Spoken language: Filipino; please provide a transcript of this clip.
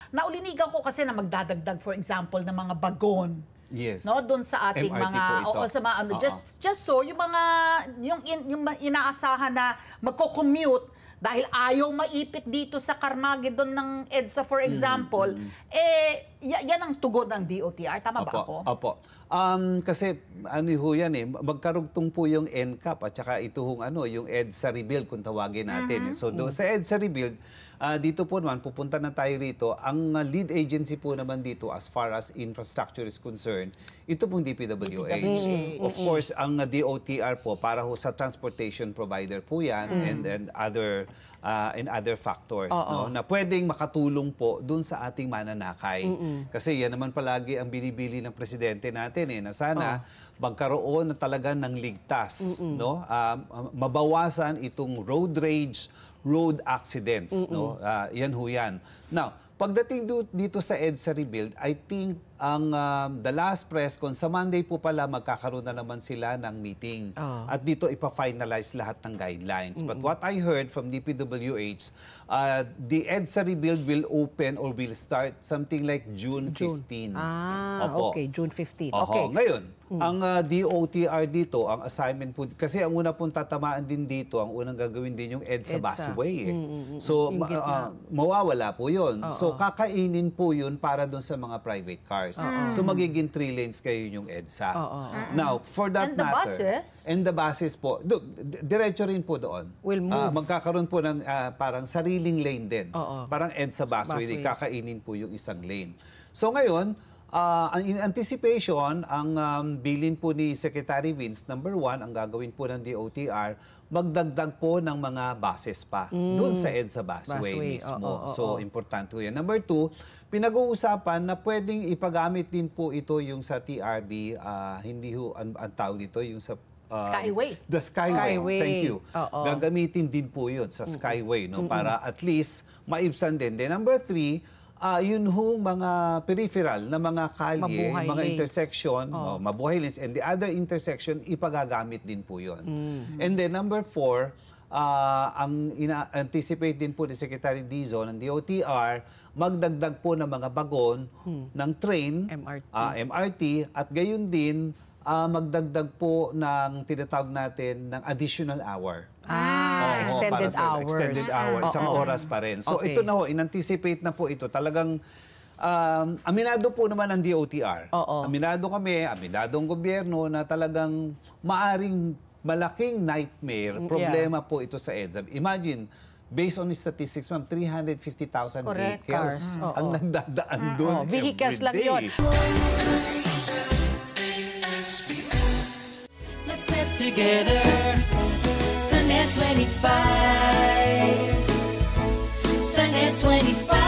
naulinigan ko kasi na magdadagdag, for example, ng mga bagon. Yes. No, doon sa ating MRT mga po ito. sa mga ano, just so yung mga yung inaasahan na magko-commute dahil ayaw maipit dito sa Carmageddon ng EDSA, for example, yan ang tugon ng DOTR. Tama ba ako? Opo. Kasi ano ho yan magkarugtong po yung NCAP at saka ito yung EDSA rebuild kung tawagin natin. So sa EDSA rebuild, dito po naman, pupunta na tayo rito. Ang lead agency po naman dito as far as infrastructure is concerned, ito pong DPWH. Of course, ang DOTR po, para ho sa transportation provider po yan and other factors na pwedeng makatulong po dun sa ating mananakay. Kasi yan naman palagi ang binibili ng presidente natin na sana magkaroon na talaga ng ligtas, mabawasan itong road rage, road accidents, yan ho yan. Now, pagdating dito sa EDSA rebuild, I think ang the last press con sa Monday po pala magkakaroon na naman sila ng meeting. At dito ipa-finalize lahat ng guidelines. But what I heard from DPWH, the EDSA rebuild will open or will start something like June 15. Okay, June 15. Okay. Ngayon, ang DOTR dito, ang assignment po, kasi ang una pong tatamaan din dito, ang unang gagawin din yung EDSA busway. So, mawawala po yun. So, kakainin po yun para dun sa mga private cars. So, magiging 3 lanes kayo yung EDSA. Now, for that And the matter, buses? and the buses po, diretso rin po doon. Will move. Magkakaroon po ng parang sariling lane din. Parang EDSA busway, kakainin po yung isang lane. So, ngayon, in anticipation, ang bilin po ni Secretary Vince, number 1, ang gagawin po ng DOTR, magdagdag po ng mga buses pa doon sa EDSA busway mismo. So, importante po yan. Number 2, pinag-uusapan na pwedeng ipagamit din po ito yung sa TRB, hindi ho ang tawag dito, yung sa Skyway. The Skyway. Thank you. Oo. Gagamitin din po yun sa Skyway, para at least maibsan din. Then number 3, yun ho mga peripheral na mga kalye, Mabuhay mga lanes. intersection, mabuhay lanes, and the other intersection, ipagagamit din po yun. And then number 4, ang ina-anticipate din po ni Secretary Dizon ng DOTR, magdagdag po ng mga bagon ng train, MRT, at gayon din, magdagdag po ng tinatawag natin ng additional hour. Extended hours. Extended hours. Isang oras pa rin. So ito na ho, in-anticipate na po ito. Talagang aminado po naman ang DOTR. Aminado kami, aminado ang gobyerno na talagang maaring malaking nightmare, problema po ito sa EDSA. Imagine, based on statistics, ma'am, 350,000 vehicles ang nagdadaan doon vehicles lang yun. Let's get together. Sunday 25. Sunday 25.